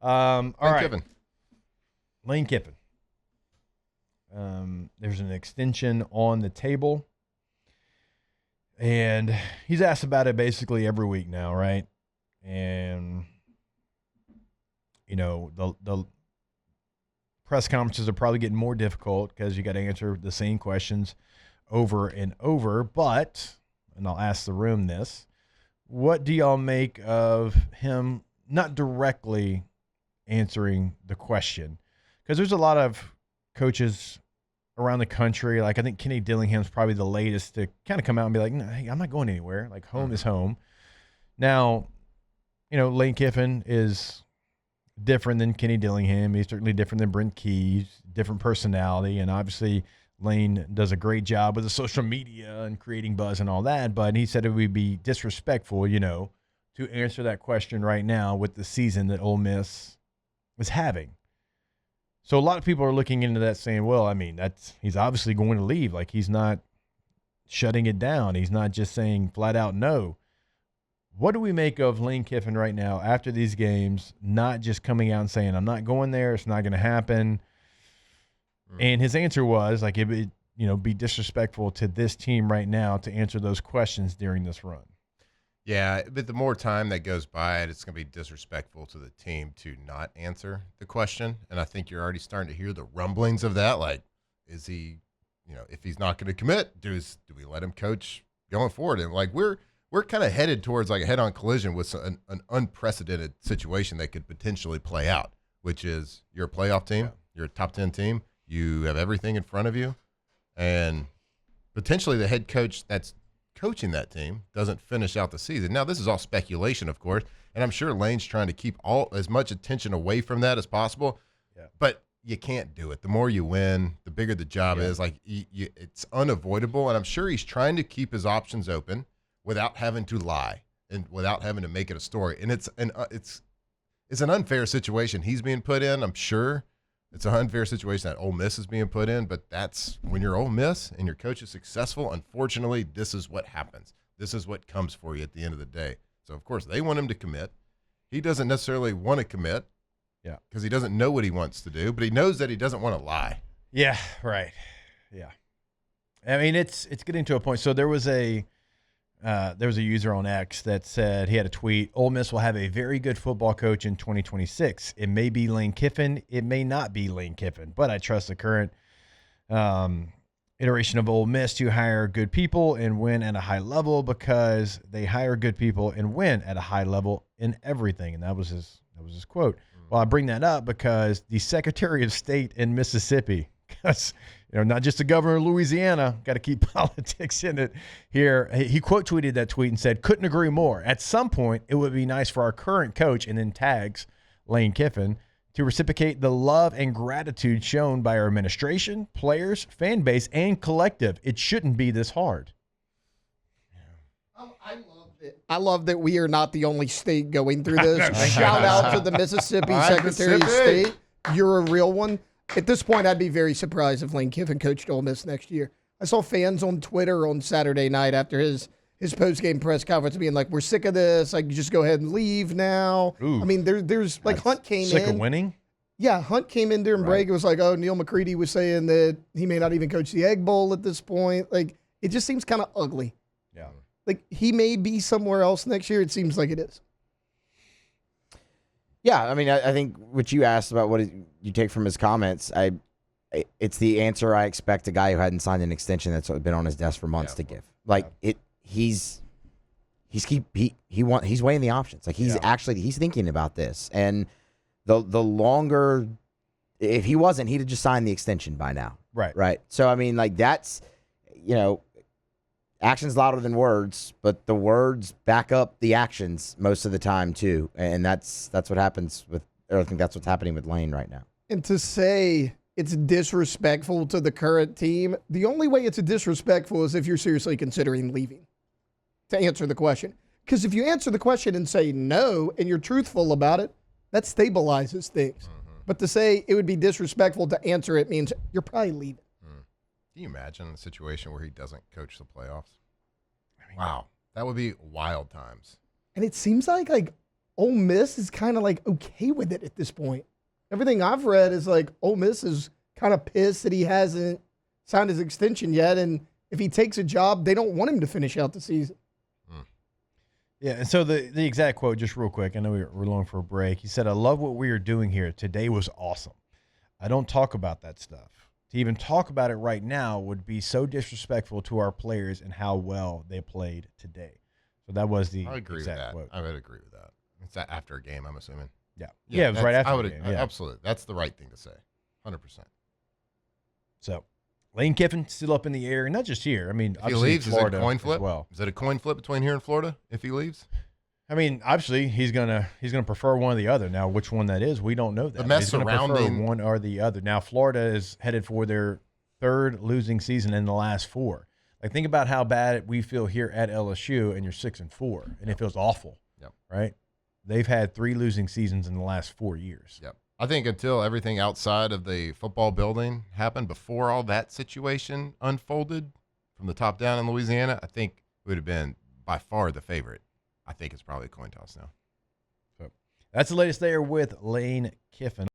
All right. Kiffin. Lane Kiffin. There's an extension on the table. And he's asked about it basically every week now, right? And, you know, the press conferences are probably getting more difficult because you got to answer the same questions over and over. But, and I'll ask the room this, what do y'all make of him not directly answering the question? Because there's a lot of coaches around the country. Like, I think Kenny Dillingham's probably the latest to kind of come out and be like, no, hey, I'm not going anywhere. Like, home is home. Now, you know, Lane Kiffin is different than Kenny Dillingham. He's certainly different than Brent Key. Different personality. And obviously, Lane does a great job with the social media and creating buzz and all that. But he said it would be disrespectful, you know, to answer that question right now with the season that Ole Miss is having. So a lot of people are looking into that saying, well, I mean, he's obviously going to leave. Like, he's not shutting it down. He's not just saying flat out no. What do we make of Lane Kiffin right now after these games, not just coming out and saying, I'm not going there, it's not going to happen? And his answer was, like, it would, you know, be disrespectful to this team right now to answer those questions during this run. Yeah, but the more time that goes by, it's going to be disrespectful to the team to not answer the question. And I think you're already starting to hear the rumblings of that. Like, is he, you know, if he's not going to commit, do we let him coach going forward? And like, we're kind of headed towards like a head-on collision with an unprecedented situation that could potentially play out, which is you're a playoff team, you're a top 10 team, you have everything in front of you, and potentially the head coach that's coaching that team doesn't finish out the season. Now, this is all speculation, of course, and I'm sure Lane's trying to keep as much attention away from that as possible, but you can't do it. The more you win, the bigger the job is. Like, it's unavoidable, and I'm sure he's trying to keep his options open without having to lie and without having to make it a story. And it's an unfair situation he's being put in, I'm sure. It's an unfair situation that Ole Miss is being put in, but that's when you're Ole Miss and your coach is successful, unfortunately, this is what happens. This is what comes for you at the end of the day. So, of course, they want him to commit. He doesn't necessarily want to commit because he doesn't know what he wants to do, but he knows that he doesn't want to lie. Yeah, right. Yeah. I mean, it's getting to a point. So there was a user on X that said, he had a tweet, Ole Miss will have a very good football coach in 2026. It may be Lane Kiffin. It may not be Lane Kiffin, but I trust the current iteration of Ole Miss to hire good people and win at a high level because they hire good people and win at a high level in everything. And that was his quote. Well, I bring that up because the Secretary of State in Mississippi, because not just the governor of Louisiana, got to keep politics in it here. He quote tweeted that tweet and said, couldn't agree more. At some point, it would be nice for our current coach, and then tags Lane Kiffin, to reciprocate the love and gratitude shown by our administration, players, fan base, and collective. It shouldn't be this hard. I love that we are not the only state going through this. Shout out to the Mississippi Secretary of State. You're a real one. At this point, I'd be very surprised if Lane Kiffin coached Ole Miss next year. I saw fans on Twitter on Saturday night after his post-game press conference being like, we're sick of this. Like, just go ahead and leave now. Ooh, I mean, there's like Hunt came in. Sick of winning? Yeah, Hunt came in during break. It was like, oh, Neil McCready was saying that he may not even coach the Egg Bowl at this point. Like, it just seems kind of ugly. Yeah. Like, he may be somewhere else next year. It seems like it is. Yeah, I mean, I think what you asked about what you take from his comments, it's the answer I expect a guy who hadn't signed an extension that's been on his desk for months to give. Like, he's weighing the options. Like, he's thinking about this. And the longer, if he wasn't, he'd have just signed the extension by now. Right. So, I mean, like, that's, actions louder than words, but the words back up the actions most of the time too. And that's what happens I think that's what's happening with Lane right now. And to say it's disrespectful to the current team, the only way it's disrespectful is if you're seriously considering leaving to answer the question. Because if you answer the question and say no and you're truthful about it, that stabilizes things. Mm-hmm. But to say it would be disrespectful to answer it means you're probably leaving. Can you imagine a situation where he doesn't coach the playoffs? Wow. That would be wild times. And it sees like Ole Miss is kind of like okay with it at this point. Everything I've read is like Ole Miss is kind of pissed that he hasn't signed his extension yet, and if he takes a job, they don't want him to finish out the season. Yeah, and so the exact quote, just real quick, I know we're long for a break. He said, "I love what we are doing here. Today was awesome. I don't talk about that stuff. To even talk about it right now would be so disrespectful to our players and how well they played today." So that was the I agree with exact that. quote. I would agree with that. It's after a game, I'm assuming. Yeah, it was right after I the would game, yeah. absolutely. That's the right thing to say. 100%. So Lane Kiffin still up in the air, not just here. I mean, If he obviously leaves, is it Florida a coin as flip? well. Is it a coin flip between here and Florida if he leaves? I mean, obviously he's gonna prefer one or the other. Now, which one that is, we don't know that. The mess He's gonna prefer surrounding- one or the other. Now, Florida is headed for their third losing season in the last 4. Like, think about how bad we feel here at LSU, and you're 6-4, and it feels awful. Yep. Right? They've had 3 losing seasons in the last 4 years. Yep. I think until everything outside of the football building happened, before all that situation unfolded from the top down in Louisiana, I think we would have been by far the favorite. I think it's probably a coin toss now. So that's the latest there with Lane Kiffin.